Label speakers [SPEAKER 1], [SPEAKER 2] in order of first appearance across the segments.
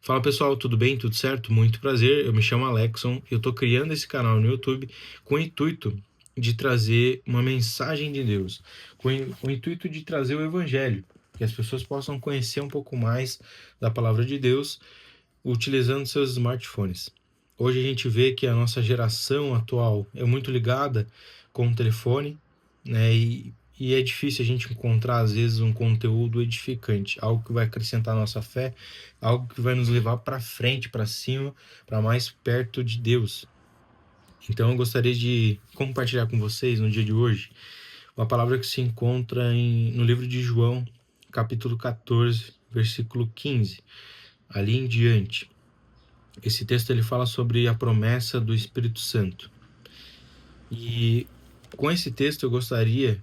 [SPEAKER 1] Fala pessoal, tudo bem? Tudo certo? Muito prazer, eu me chamo Alexson, eu estou criando esse canal no YouTube com o intuito de trazer uma mensagem de Deus, com o intuito de trazer o Evangelho, que as pessoas possam conhecer um pouco mais da palavra de Deus utilizando seus smartphones. Hoje a gente vê que a nossa geração atual é muito ligada com o telefone, né? E é difícil a gente encontrar, às vezes, um conteúdo edificante, algo que vai acrescentar a nossa fé, algo que vai nos levar para frente, para cima, para mais perto de Deus. Então eu gostaria de compartilhar com vocês no dia de hoje uma palavra que se encontra no livro de João, capítulo 14, versículo 15, ali em diante. Esse texto ele fala sobre a promessa do Espírito Santo. E com esse texto eu gostaria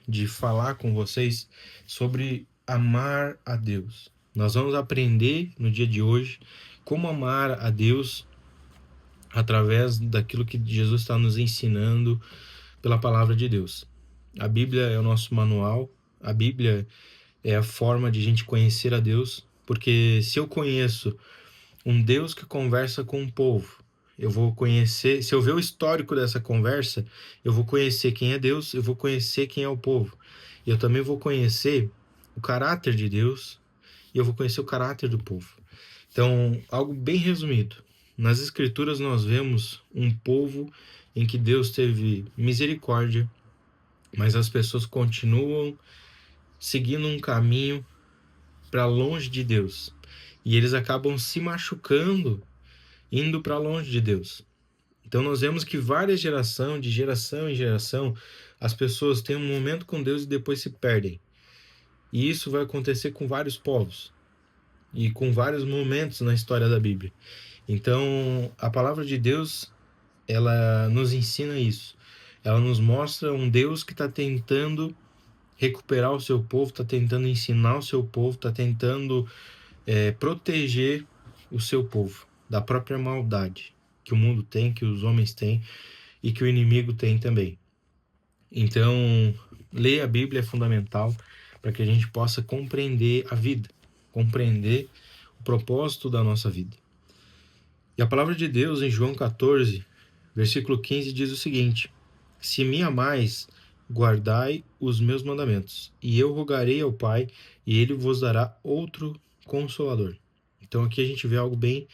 [SPEAKER 1] de falar com vocês sobre amar a Deus. Nós vamos aprender no dia de hoje como amar a Deus através daquilo que Jesus está nos ensinando pela palavra de Deus. A Bíblia é o nosso manual, a Bíblia é a forma de a gente conhecer a Deus, porque se eu conheço um Deus que conversa com um povo, eu vou conhecer, se eu ver o histórico dessa conversa, eu vou conhecer quem é Deus, eu vou conhecer quem é o povo. E eu também vou conhecer o caráter de Deus e eu vou conhecer o caráter do povo. Então, algo bem resumido. Nas Escrituras nós vemos um povo em que Deus teve misericórdia, mas as pessoas continuam seguindo um caminho para longe de Deus. E eles acabam se machucando indo para longe de Deus. Então nós vemos que de geração em geração, as pessoas têm um momento com Deus e depois se perdem. E isso vai acontecer com vários povos e com vários momentos na história da Bíblia. Então, a palavra de Deus, ela nos ensina isso. Ela nos mostra um Deus que está tentando recuperar o seu povo, está tentando ensinar o seu povo, está tentando proteger o seu povo da própria maldade que o mundo tem, que os homens têm e que o inimigo tem também. Então, ler a Bíblia é fundamental para que a gente possa compreender a vida, compreender o propósito da nossa vida. E a palavra de Deus em João 14, versículo 15 diz o seguinte: Se me amais, guardai os meus mandamentos, e eu rogarei ao Pai, e ele vos dará outro consolador. Então aqui a gente vê algo bem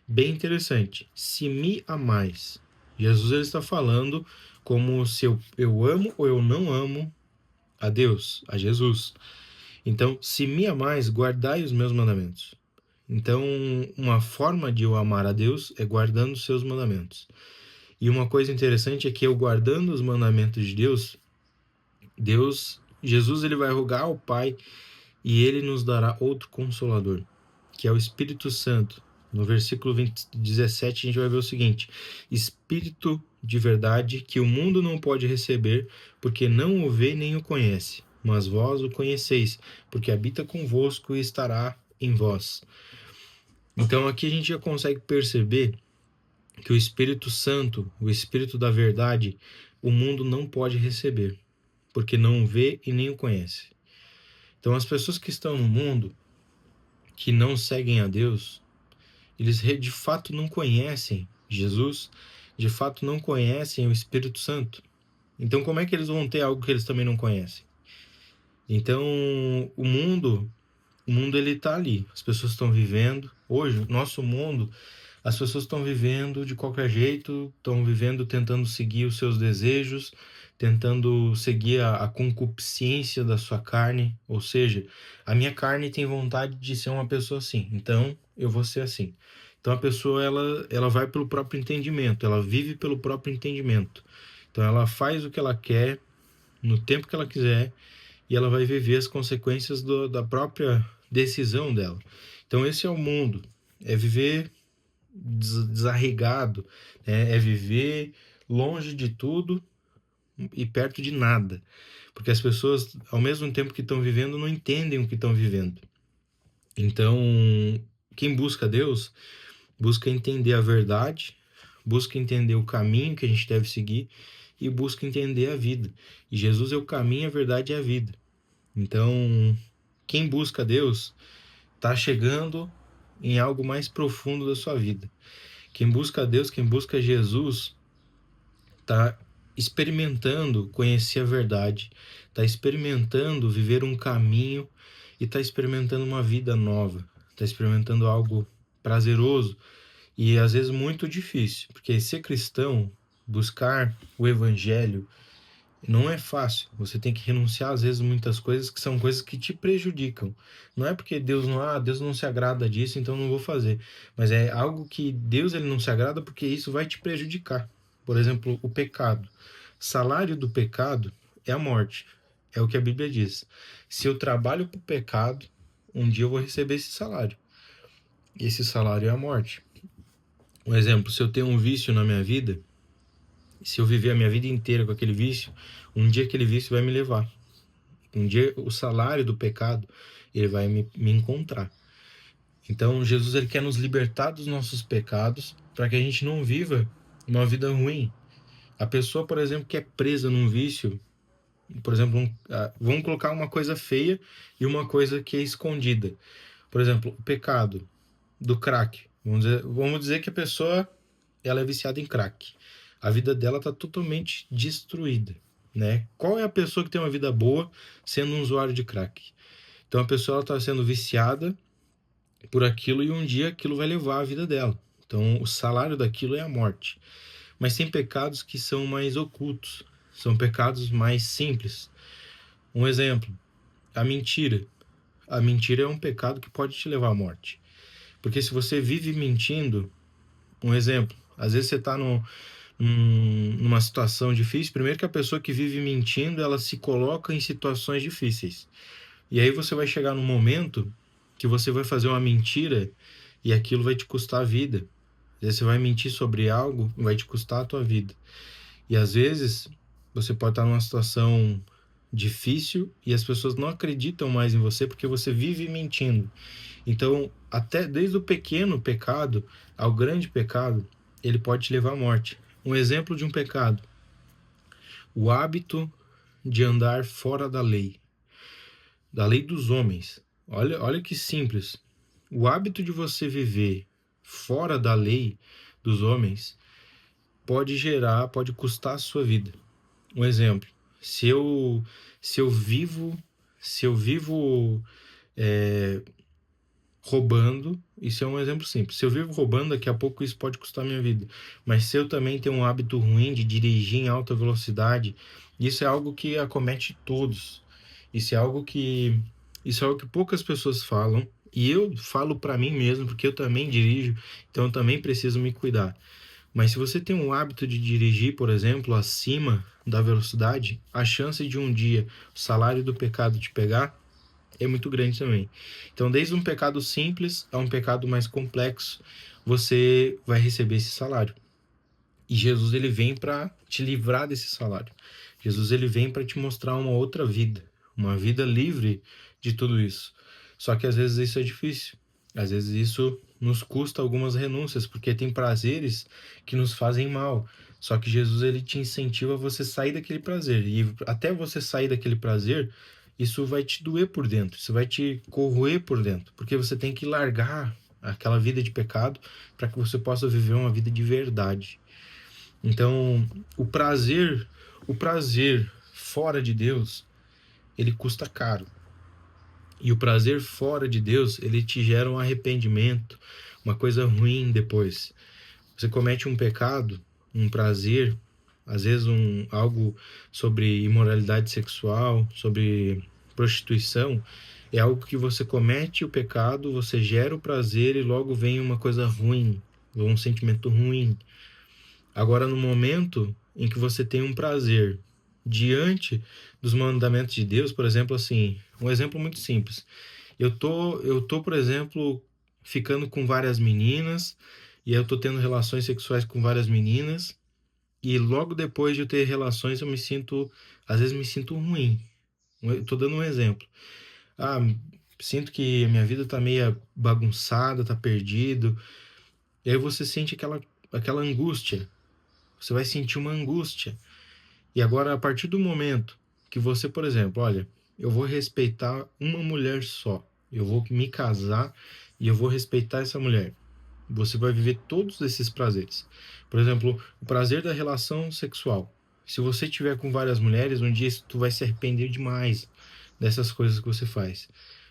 [SPEAKER 1] interessante. Se me amais, Jesus ele está falando como se eu amo ou eu não amo a Deus, a Jesus. Então, se me amais, guardai os meus mandamentos. Então, uma forma de eu amar a Deus é guardando os seus mandamentos. E uma coisa interessante é que eu guardando os mandamentos de Jesus ele vai rogar ao Pai e ele nos dará outro consolador, que é o Espírito Santo. No versículo 17 a gente vai ver o seguinte: Espírito de verdade que o mundo não pode receber, porque não o vê nem o conhece, mas vós o conheceis, porque habita convosco e estará em vós. Então aqui a gente já consegue perceber que o Espírito Santo, o Espírito da verdade, o mundo não pode receber, porque não o vê e nem o conhece. Então as pessoas que estão no mundo, que não seguem a Deus, eles de fato não conhecem Jesus, de fato não conhecem o Espírito Santo. Então como é que eles vão ter algo que eles também não conhecem? Então o mundo ele está ali, as pessoas estão vivendo, hoje, nosso mundo, as pessoas estão vivendo de qualquer jeito, estão vivendo tentando seguir os seus desejos, tentando seguir a concupiscência da sua carne, ou seja, a minha carne tem vontade de ser uma pessoa assim, então eu vou ser assim. Então a pessoa ela vai pelo próprio entendimento, ela vive pelo próprio entendimento. Então ela faz o que ela quer, no tempo que ela quiser, e ela vai viver as consequências da própria decisão dela. Então esse é o mundo, é viver desarregado, né? É viver longe de tudo e perto de nada, porque as pessoas, ao mesmo tempo que estão vivendo, não entendem o que estão vivendo. Então, quem busca Deus, busca entender a verdade, busca entender o caminho que a gente deve seguir e busca entender a vida. E Jesus é o caminho, a verdade e a vida. Então, quem busca Deus está chegando em algo mais profundo da sua vida. Quem busca Deus, quem busca Jesus, está experimentando conhecer a verdade, está experimentando viver um caminho e está experimentando uma vida nova, está experimentando algo prazeroso e às vezes muito difícil, porque ser cristão, buscar o evangelho, não é fácil. Você tem que renunciar às vezes muitas coisas que são coisas que te prejudicam. Não é porque Deus não se agrada disso, então não vou fazer. Mas é algo que Deus ele não se agrada porque isso vai te prejudicar. Por exemplo, o pecado. Salário do pecado é a morte. É o que a Bíblia diz. Se eu trabalho para o pecado, um dia eu vou receber esse salário. E esse salário é a morte. Um exemplo, se eu tenho um vício na minha vida, se eu viver a minha vida inteira com aquele vício, um dia aquele vício vai me levar. Um dia o salário do pecado, ele vai me encontrar. Então Jesus ele quer nos libertar dos nossos pecados para que a gente não viva uma vida ruim. A pessoa, por exemplo, que é presa num vício, por exemplo, vamos colocar uma coisa feia e uma coisa que é escondida. Por exemplo, o pecado do crack. Vamos dizer que a pessoa ela é viciada em crack. A vida dela está totalmente destruída, né? Qual é a pessoa que tem uma vida boa sendo um usuário de crack? Então a pessoa está sendo viciada por aquilo e um dia aquilo vai levar a vida dela. Então o salário daquilo é a morte. Mas tem pecados que são mais ocultos, são pecados mais simples. Um exemplo, a mentira. A mentira é um pecado que pode te levar à morte. Porque se você vive mentindo, um exemplo, às vezes você está numa situação difícil, primeiro que a pessoa que vive mentindo, ela se coloca em situações difíceis. E aí você vai chegar num momento que você vai fazer uma mentira e aquilo vai te custar a vida. Às vezes você vai mentir sobre algo e vai te custar a tua vida. E às vezes você pode estar numa situação difícil e as pessoas não acreditam mais em você porque você vive mentindo. Então, até desde o pequeno pecado ao grande pecado, ele pode te levar à morte. Um exemplo de um pecado: o hábito de andar fora da lei dos homens. Olha que simples. O hábito de você viver fora da lei dos homens pode custar a sua vida. Um exemplo: se eu se eu vivo se eu vivo roubando, isso é um exemplo simples. Se eu vivo roubando, daqui a pouco isso pode custar minha vida. Mas se eu também tenho um hábito ruim de dirigir em alta velocidade, isso é algo que acomete todos. Isso é algo que poucas pessoas falam, e eu falo para mim mesmo, porque eu também dirijo, então eu também preciso me cuidar. Mas se você tem um hábito de dirigir, por exemplo, acima da velocidade, a chance de um dia o salário do pecado te pegar é muito grande também. Então, desde um pecado simples a um pecado mais complexo, você vai receber esse salário. E Jesus ele vem para te livrar desse salário. Jesus ele vem para te mostrar uma outra vida, uma vida livre de tudo isso. Só que às vezes isso é difícil. Às vezes isso nos custa algumas renúncias, porque tem prazeres que nos fazem mal. Só que Jesus ele te incentiva a você sair daquele prazer. E até você sair daquele prazer, isso vai te doer por dentro, isso vai te corroer por dentro, porque você tem que largar aquela vida de pecado para que você possa viver uma vida de verdade. Então, o prazer fora de Deus, ele custa caro. E o prazer fora de Deus, ele te gera um arrependimento, uma coisa ruim depois. Você comete um pecado, um prazer, às vezes algo sobre imoralidade sexual, sobre prostituição, é algo que você comete o pecado, você gera o prazer e logo vem uma coisa ruim, um sentimento ruim. Agora, no momento em que você tem um prazer diante dos mandamentos de Deus, por exemplo, assim, um exemplo muito simples. Eu tô, por exemplo, ficando com várias meninas e eu tô tendo relações sexuais com várias meninas e logo depois de eu ter relações às vezes me sinto ruim. Eu tô dando um exemplo. Ah, sinto que a minha vida tá meio bagunçada, tá perdido. E aí você sente aquela angústia. Você vai sentir uma angústia. E agora, a partir do momento que você, por exemplo, olha, eu vou respeitar uma mulher só, eu vou me casar e eu vou respeitar essa mulher. Você vai viver todos esses prazeres. Por exemplo, o prazer da relação sexual. Se você tiver com várias mulheres, um dia tu vai se arrepender demais dessas coisas que você faz.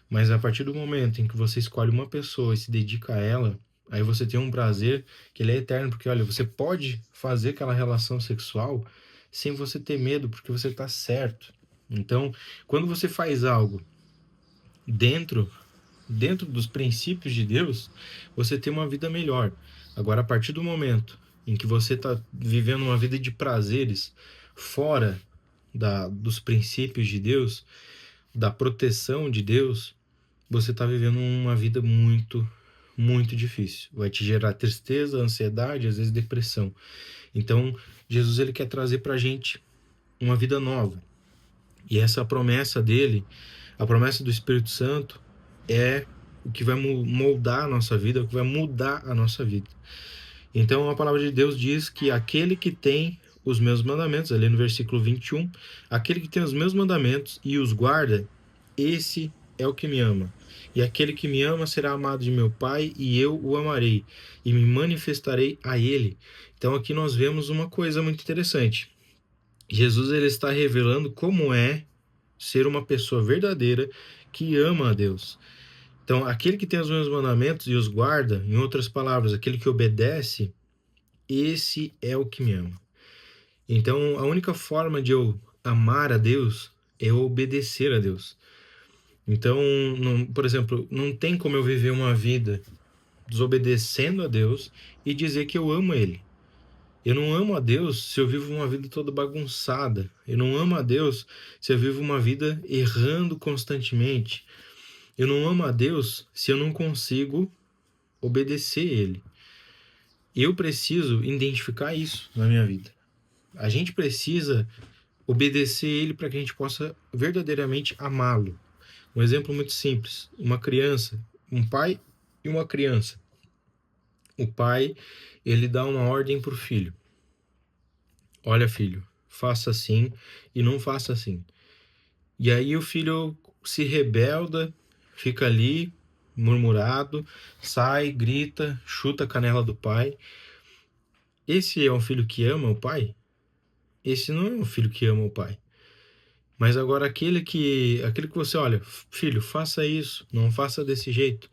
[SPEAKER 1] Mas a partir do momento em que você escolhe uma pessoa e se dedica a ela, aí você tem um prazer que ele é eterno, porque olha, você pode fazer aquela relação sexual sem você ter medo, porque você está certo. Então, quando você faz algo dentro dentro dos princípios de Deus, você tem uma vida melhor. Agora, a partir do momento em que você está vivendo uma vida de prazeres fora dos princípios de Deus, da proteção de Deus, você está vivendo uma vida muito, muito difícil. Vai te gerar tristeza, ansiedade, às vezes depressão. Então, Jesus ele quer trazer para a gente uma vida nova. E essa promessa dele, a promessa do Espírito Santo, é o que vai moldar a nossa vida, o que vai mudar a nossa vida. Então a palavra de Deus diz que aquele que tem os meus mandamentos, ali no versículo 21, aquele que tem os meus mandamentos e os guarda, esse é o que me ama. E aquele que me ama será amado de meu Pai, e eu o amarei, e me manifestarei a ele. Então aqui nós vemos uma coisa muito interessante. Jesus ele está revelando como é ser uma pessoa verdadeira que ama a Deus. Então, aquele que tem os meus mandamentos e os guarda, em outras palavras, aquele que obedece, esse é o que me ama. Então, a única forma de eu amar a Deus é eu obedecer a Deus. Então, por exemplo, não tem como eu viver uma vida desobedecendo a Deus e dizer que eu amo Ele. Eu não amo a Deus se eu vivo uma vida toda bagunçada. Eu não amo a Deus se eu vivo uma vida errando constantemente. Eu não amo a Deus se eu não consigo obedecer Ele. Eu preciso identificar isso na minha vida. A gente precisa obedecer Ele para que a gente possa verdadeiramente amá-lo. Um exemplo muito simples. Uma criança, um pai e uma criança. O pai, ele dá uma ordem para o filho. Olha, filho, faça assim e não faça assim. E aí o filho se rebelda, fica ali, murmurado, sai, grita, chuta a canela do pai. Esse é um filho que ama o pai? Esse não é um filho que ama o pai. Mas agora aquele que você olha, filho, faça isso, não faça desse jeito.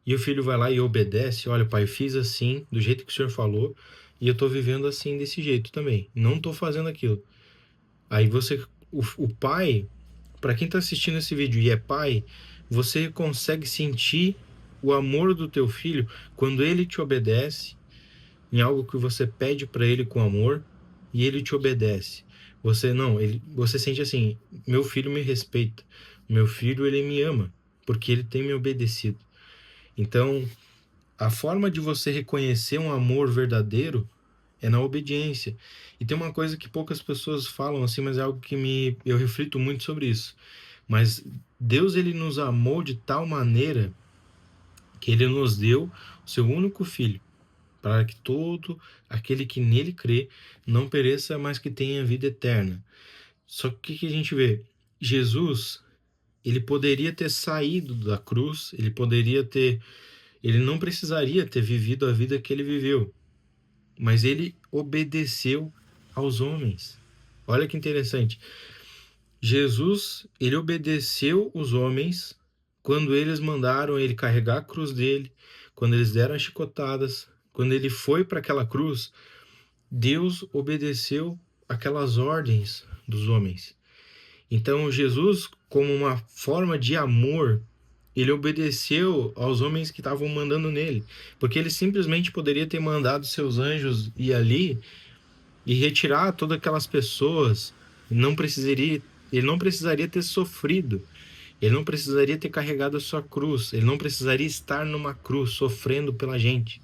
[SPEAKER 1] E o filho vai lá e obedece, olha, pai, eu fiz assim, do jeito que o senhor falou, e eu tô vivendo assim, desse jeito também. Não tô fazendo aquilo. Aí o pai, para quem tá assistindo esse vídeo e é pai, você consegue sentir o amor do teu filho quando ele te obedece em algo que você pede para ele com amor e ele te obedece. Você sente assim, meu filho me respeita, meu filho ele me ama, porque ele tem me obedecido. Então, a forma de você reconhecer um amor verdadeiro é na obediência. E tem uma coisa que poucas pessoas falam assim, mas é algo que eu reflito muito sobre isso. Mas Deus ele nos amou de tal maneira que ele nos deu o seu único filho, para que todo aquele que nele crê não pereça, mas que tenha vida eterna. Só que o que a gente vê? Jesus, ele poderia ter saído da cruz, ele não precisaria ter vivido a vida que ele viveu, mas ele obedeceu aos homens. Olha que interessante. Jesus, ele obedeceu os homens quando eles mandaram ele carregar a cruz dele, quando eles deram as chicotadas, quando ele foi para aquela cruz, Deus obedeceu aquelas ordens dos homens. Então Jesus, como uma forma de amor, ele obedeceu aos homens que estavam mandando nele, porque ele simplesmente poderia ter mandado seus anjos ir ali e retirar todas aquelas pessoas, ele não precisaria ter sofrido, ele não precisaria ter carregado a sua cruz, ele não precisaria estar numa cruz sofrendo pela gente.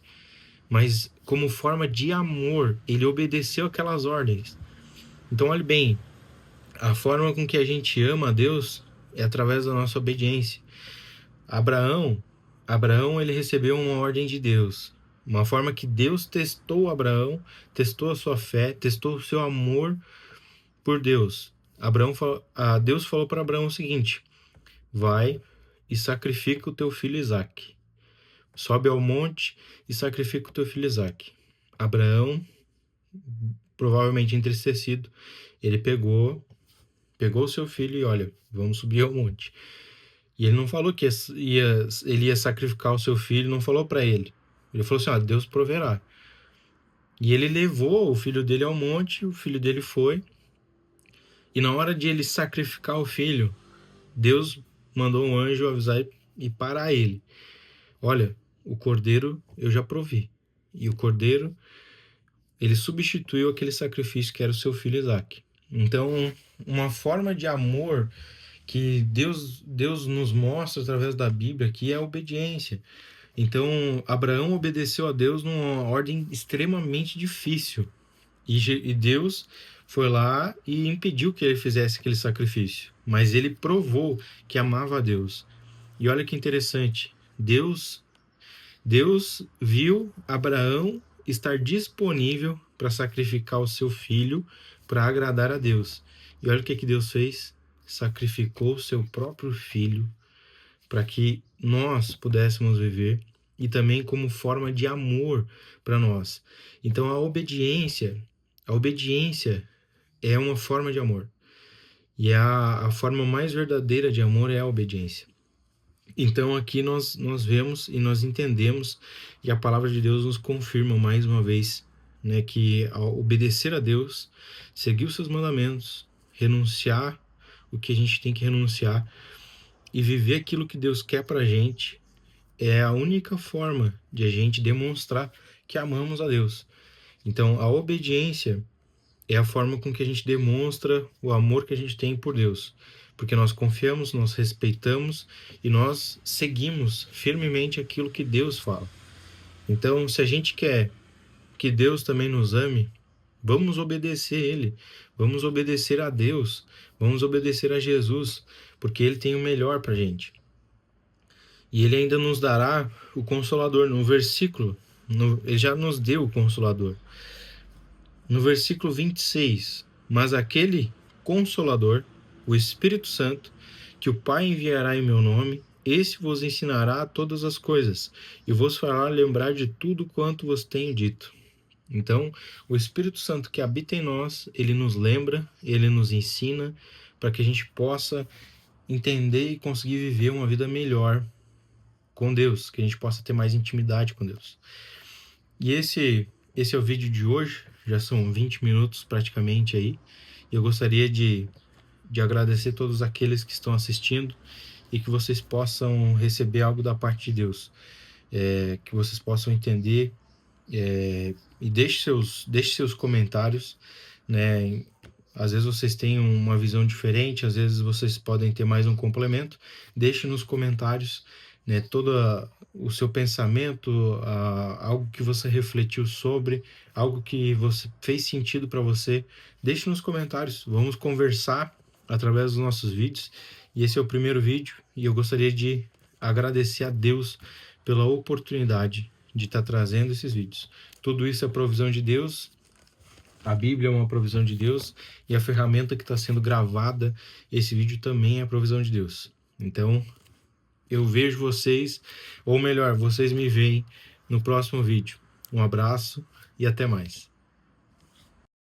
[SPEAKER 1] Mas como forma de amor, ele obedeceu aquelas ordens. Então, olhe bem, a forma com que a gente ama a Deus é através da nossa obediência. Abraão, ele recebeu uma ordem de Deus. Uma forma que Deus testou Abraão, testou a sua fé, testou o seu amor por Deus. Deus falou para Abraão o seguinte: vai e sacrifica o teu filho Isaque. sobe ao monte e sacrifica o teu filho Isaque. Abraão, provavelmente entristecido, ele pegou o seu filho e olha, vamos subir ao monte. E ele não falou que ele ia sacrificar o seu filho, não falou para ele. Ele falou assim, Deus proverá. E ele levou o filho dele ao monte, o filho dele foi. E na hora de ele sacrificar o filho, Deus mandou um anjo avisar e parar ele. Olha, o cordeiro eu já provi. E o cordeiro, ele substituiu aquele sacrifício que era o seu filho Isaque. Então, uma forma de amor que Deus nos mostra através da Bíblia aqui é a obediência. Então, Abraão obedeceu a Deus numa ordem extremamente difícil. E Deus foi lá e impediu que ele fizesse aquele sacrifício. Mas ele provou que amava a Deus. E olha que interessante. Deus viu Abraão estar disponível para sacrificar o seu filho para agradar a Deus. E olha o que Deus fez. Sacrificou o seu próprio filho para que nós pudéssemos viver e também como forma de amor para nós. Então a obediência é uma forma de amor. E a forma mais verdadeira de amor é a obediência. Então aqui nós vemos e nós entendemos e a palavra de Deus nos confirma mais uma vez, né, que ao obedecer a Deus, seguir os seus mandamentos, renunciar o que a gente tem que renunciar e viver aquilo que Deus quer pra gente é a única forma de a gente demonstrar que amamos a Deus. Então a obediência é a forma com que a gente demonstra o amor que a gente tem por Deus. Porque nós confiamos, nós respeitamos e nós seguimos firmemente aquilo que Deus fala. Então, se a gente quer que Deus também nos ame, vamos obedecer Ele, vamos obedecer a Deus, vamos obedecer a Jesus, porque Ele tem o melhor pra gente. E Ele ainda nos dará o Consolador. No versículo, Ele já nos deu o Consolador. No versículo 26, mas aquele Consolador, o Espírito Santo, que o Pai enviará em meu nome, esse vos ensinará todas as coisas, e vos fará lembrar de tudo quanto vos tenho dito. Então, o Espírito Santo que habita em nós, ele nos lembra, ele nos ensina, para que a gente possa entender e conseguir viver uma vida melhor com Deus, que a gente possa ter mais intimidade com Deus. E esse é o vídeo de hoje, já são 20 minutos praticamente aí, e eu gostaria de agradecer todos aqueles que estão assistindo e que vocês possam receber algo da parte de Deus, que vocês possam entender, e deixe seus comentários, né? Às vezes vocês têm uma visão diferente, às vezes vocês podem ter mais um complemento. Deixe nos comentários, né, todo o seu pensamento, algo que você refletiu sobre, algo que fez sentido para você. Deixe nos comentários, vamos conversar através dos nossos vídeos. E esse é o primeiro vídeo e eu gostaria de agradecer a Deus pela oportunidade de estar trazendo esses vídeos. Tudo isso é provisão de Deus, a Bíblia é uma provisão de Deus e a ferramenta que está sendo gravada, esse vídeo também é a provisão de Deus. Então, eu vejo vocês, ou melhor, vocês me veem no próximo vídeo. Um abraço e até mais.